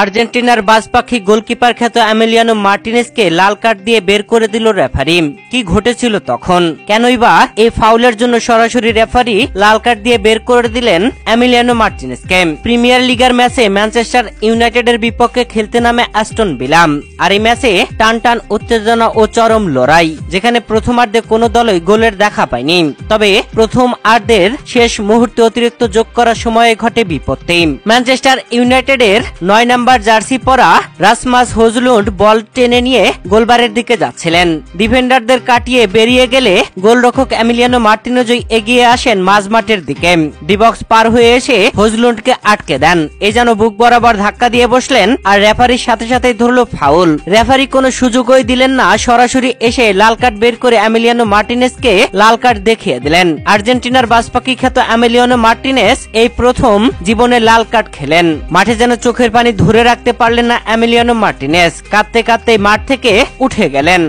আর্জেন্টিনার বাজপাখি গোলকিপার খ্যাত এমিলিয়ানো মার্টিনেজকে লাল কার্ড দিয়ে বের করে দিল রেফারি। কি ঘটেছিল তখন? কেনই বা এই ফাউলের জন্য সরাসরি রেফারি লাল কার্ড দিয়ে বের করে দিলেন এমিলিয়ানো মার্টিনেজকে? প্রিমিয়ার লিগার ম্যাচে ম্যানচেস্টার ইউনাইটেডের বিপক্ষে খেলতে নামে অ্যাস্টন ভিলা। আর এই ম্যাচে টান উত্তেজনা ও চরম লড়াই, যেখানে প্রথমার্ধে কোনো দলই গোলের দেখা পায়নি। তবে প্রথম আর্ধের শেষ মুহূর্তে অতিরিক্ত যোগ করার সময়ে ঘটে বিপত্তি। ম্যানচেস্টার ইউনাইটেডের 9 নম্বর জার্সি পরা রাসমাস হজলুন্ড বল টেনে নিয়ে গোলবারের দিকে যাচ্ছিলেন। ডিফেন্ডারদের কাটিয়ে বেরিয়ে গেলে গোলরক্ষক এমিলিয়ানো মার্টিনেজই এগিয়ে আসেন মাঝমাঠের দিকে। ডিবক্স পার হয়ে এসে হজলুন্ডকে আটকে দেন। এ যেন বুক বরাবর ধাক্কা দিয়ে বসলেন, আর রেফারির সাথে সাথেই ধরল ফাউল। রেফারি কোনো সুযোগই দিলেন না, সরাসরি এসে লাল কার্ড বের করে এমিলিয়ানো মার্টিনেজকে লাল কার্ড দেখিয়ে দিলেন। আর্জেন্টিনার বাজপাখি খ্যাত এমিলিয়ানো মার্টিনেজ এই প্রথম জীবনে লাল কার্ড খেলেন। মাঠে যেন চোখের পানি ধরে রাখতে পারলেন না এমিলিয়ানো মার্টিনেজ। কাঁদতে কাঁদতে মাঠ থেকে উঠে গেলেন।